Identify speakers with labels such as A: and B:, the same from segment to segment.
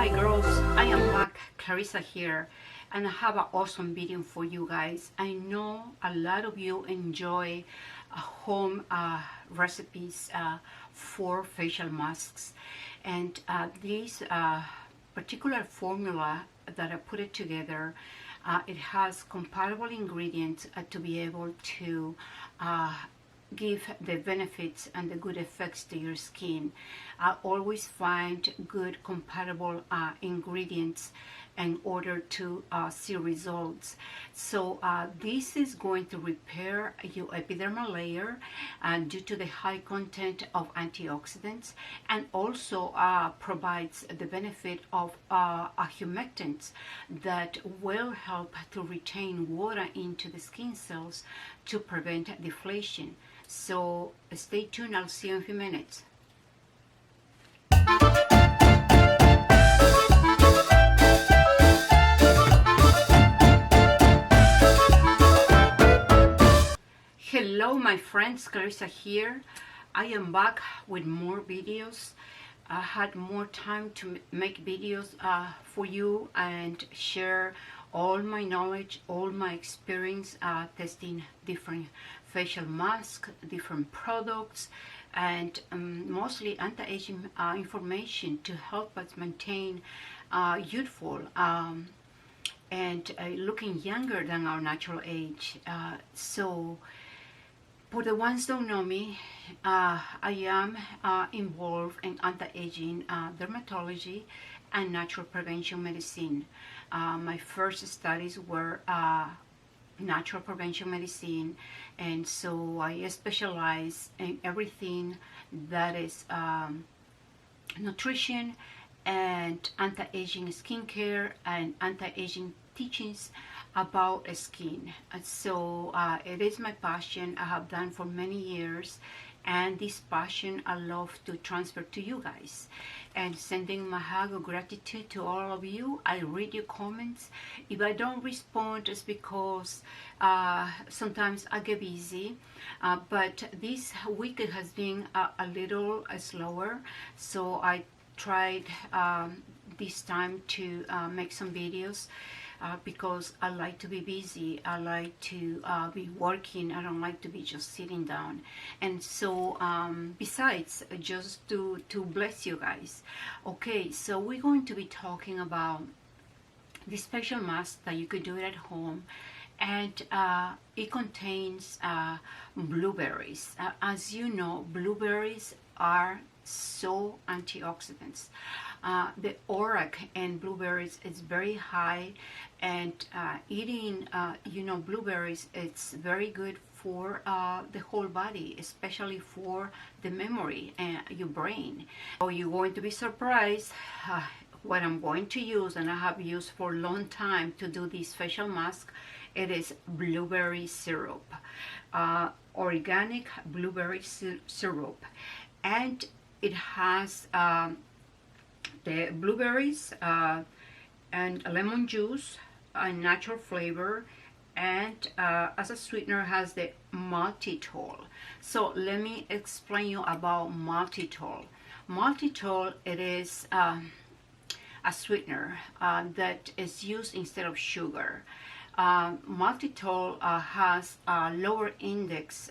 A: Hi girls, I am back, Clarissa here, and I have an awesome video for you guys. I know a lot of you enjoy home recipes for facial masks, and this particular formula that I put it together, it has compatible ingredients to be able to give the benefits and the good effects to your skin. I always find good compatible ingredients in order to see results. So this is going to repair your epidermal layer due to the high content of antioxidants, and also provides the benefit of humectants that will help to retain water into the skin cells to prevent deflation. So stay tuned, I'll see you in a few minutes. Hello my friends, Clarissa here. I am back with more videos. I had more time to make videos for you and share all my knowledge, all my experience testing different facial masks, different products, and mostly anti-aging information to help us maintain youthful and looking younger than our natural age. So for the ones who don't know me, I am involved in anti-aging dermatology and natural prevention medicine. My first studies were natural prevention medicine, and so I specialize in everything that is nutrition and anti-aging skincare and anti-aging teachings about skin. So it is my passion. I have done for many years, and this passion I love to transfer to you guys, and sending my hug of gratitude to all of you. I read your comments. If I don't respond, it's because sometimes I get busy, but this week it has been a little slower, so I tried this time to make some videos. Because I like to be busy, I like to be working, I don't like to be just sitting down. And so besides, just to bless you guys. Okay, so we're going to be talking about this special mask that you could do it at home, and it contains blueberries. As you know, blueberries are so antioxidants. The ORAC in blueberries is very high, and eating blueberries, it's very good for the whole body, especially for the memory and your brain. So you're going to be surprised what I'm going to use, and I have used for a long time to do this facial mask. It is blueberry syrup, organic blueberry syrup, and it has the blueberries and lemon juice, a natural flavor, and as a sweetener has the maltitol. So let me explain you about maltitol. Maltitol, it is a sweetener that is used instead of sugar. Maltitol has a lower index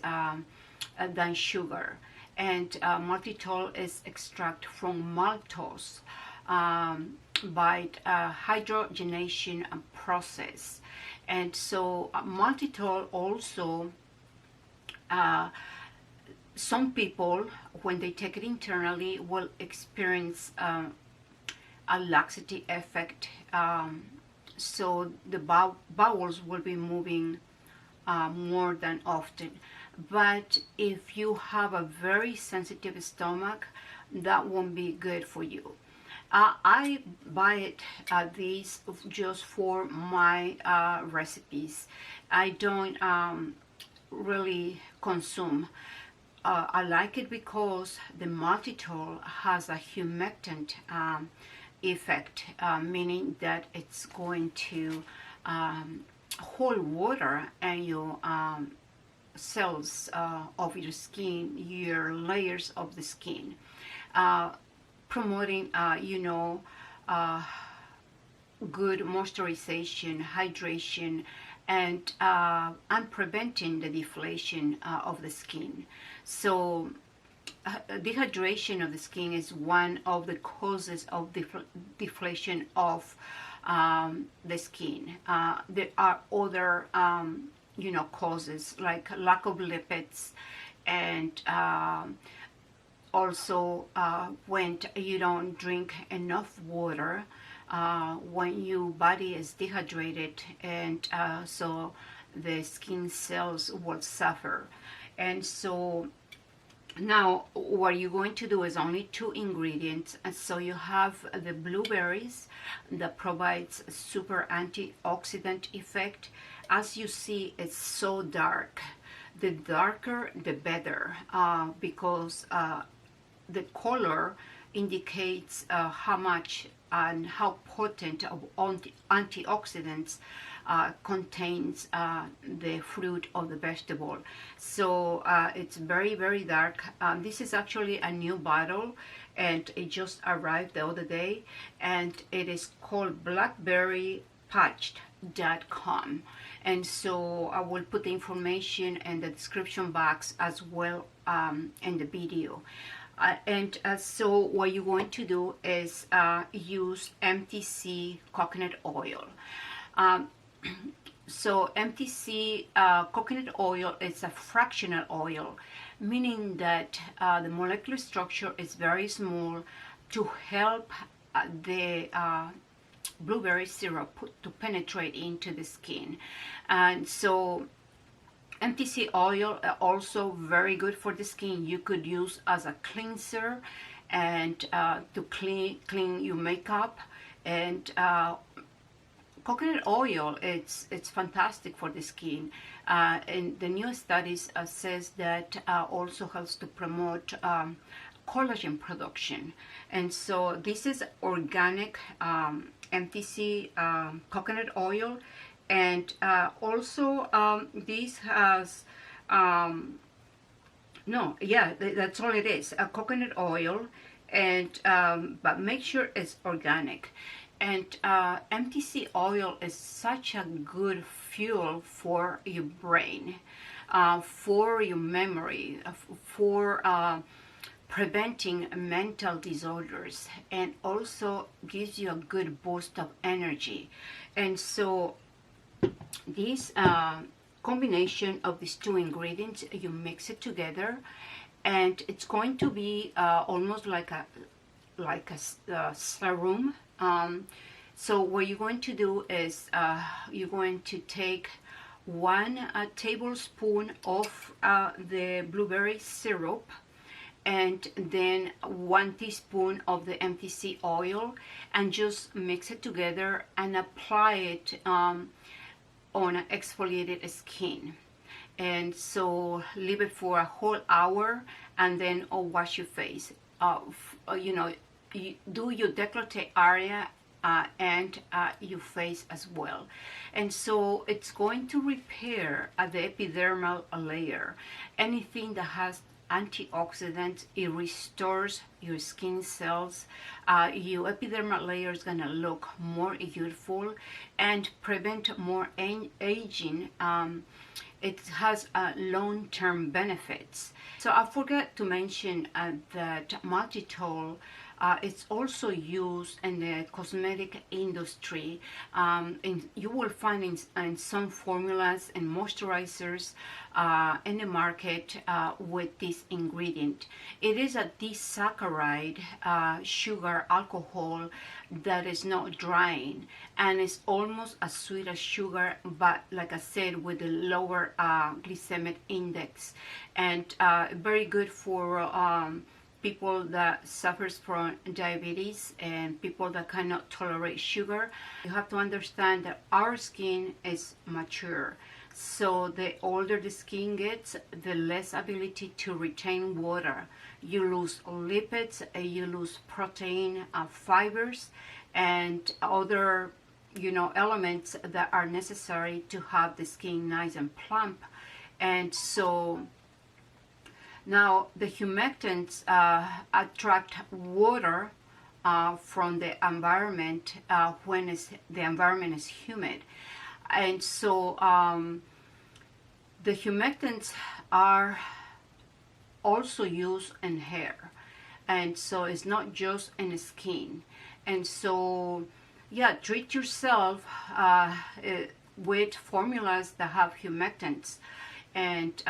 A: than sugar, and maltitol is extracted from maltose by hydrogenation process. And so maltitol also, some people when they take it internally will experience a laxity effect, so the bowels will be moving more than often. But if you have a very sensitive stomach, that won't be good for you. I buy it these just for my recipes. I don't really consume. I like it because the maltitol has a humectant effect, meaning that it's going to hold water and your cells of your skin, your layers of the skin, promoting good moisturization, hydration, and preventing the deflation of the skin. So dehydration of the skin is one of the causes of deflation of the skin. There are other causes like lack of lipids, and also when you don't drink enough water, when your body is dehydrated, and so the skin cells will suffer. And so now what you're going to do is only two ingredients. And so you have the blueberries that provides a super antioxidant effect. As you see, it's so dark. The darker the better, because the color indicates how much and how potent of antioxidants contains the fruit of the vegetable. So it's very, very dark. This is actually a new bottle, and it just arrived the other day, and it is called blackberrypatched.com. And so I will put the information in the description box as well in the video. So what you're going to do is use MTC coconut oil. So MTC coconut oil is a fractional oil, meaning that the molecular structure is very small to help the blueberry syrup to penetrate into the skin. And so MTC oil also very good for the skin. You could use as a cleanser and to clean your makeup. And coconut oil, it's fantastic for the skin. And the new studies says that also helps to promote collagen production. And so this is organic MTC coconut oil. And also this has that's all it is, a coconut oil. And but make sure it's organic. And MTC oil is such a good fuel for your brain, for your memory, for preventing mental disorders, and also gives you a good boost of energy. And so this combination of these two ingredients, you mix it together, and it's going to be almost like a serum. So what you're going to do is you're going to take 1 tablespoon of the blueberry syrup, and then 1 teaspoon of the MTC oil, and just mix it together and apply it on exfoliated skin. And so leave it for a whole hour, and then wash your face. You do your décolleté area and your face as well. And so it's going to repair the epidermal layer. Anything that has antioxidants, it restores your skin cells. Your epidermal layer is going to look more youthful and prevent more aging. It has long-term benefits. So I forgot to mention that maltitol it's also used in the cosmetic industry. You will find in some formulas and moisturizers in the market with this ingredient. It is a disaccharide sugar alcohol that is not drying, and it's almost as sweet as sugar, but like I said, with a lower glycemic index, and very good for people that suffers from diabetes and people that cannot tolerate sugar. You have to understand that our skin is mature. So the older the skin gets, the less ability to retain water. You lose lipids, you lose protein, fibers, and other elements that are necessary to have the skin nice and plump. And so now the humectants attract water from the environment when the environment is humid. And so the humectants are also used in hair, and so it's not just in the skin. And so yeah, treat yourself with formulas that have humectants and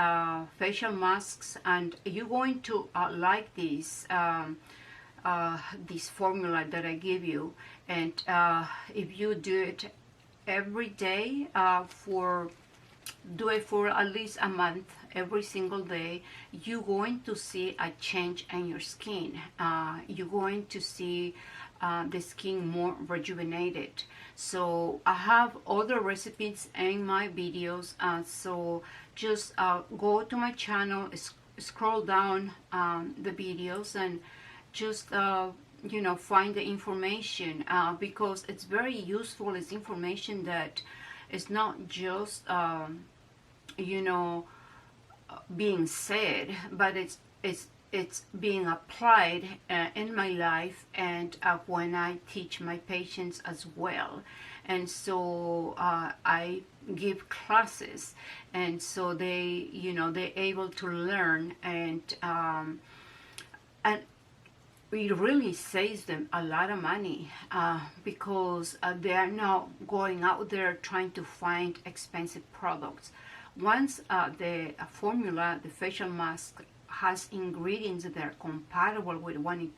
A: facial masks, and you're going to like this formula that I give you. And if you do it every day do it for at least a month, every single day, you're going to see a change in your skin. You're going to see the skin more rejuvenated. So I have other recipes in my videos, so just go to my channel, scroll down the videos, and just you know, find the information, because it's very useful. It's information that is not just you know, being said, but it's being applied in my life, and when I teach my patients as well. And so I give classes, and so they, you know, they're able to learn, and it really saves them a lot of money, because they are not going out there trying to find expensive products. Once the formula, the facial mask, has ingredients that are compatible with one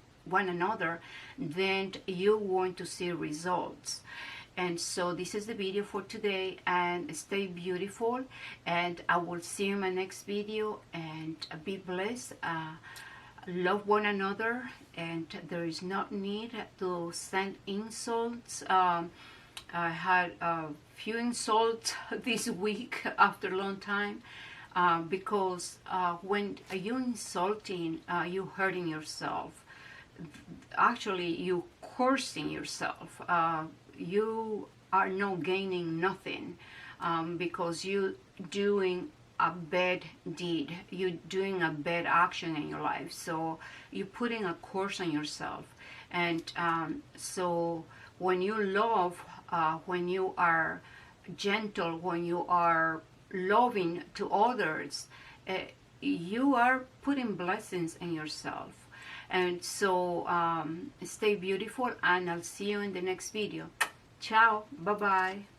A: another, then you're going to see results. And so this is the video for today, and stay beautiful, and I will see you in my next video, and be blessed. Love one another, and there is no need to send insults. I had a few insults this week after a long time, because when you're insulting, you're hurting yourself. Actually, you're cursing yourself. You are not gaining nothing, because you're doing a bad deed. You're doing a bad action in your life. So you're putting a curse on yourself. And so when you love, when you are gentle, when you are loving to others, you are putting blessings in yourself. And so stay beautiful, and I'll see you in the next video. Ciao, bye bye.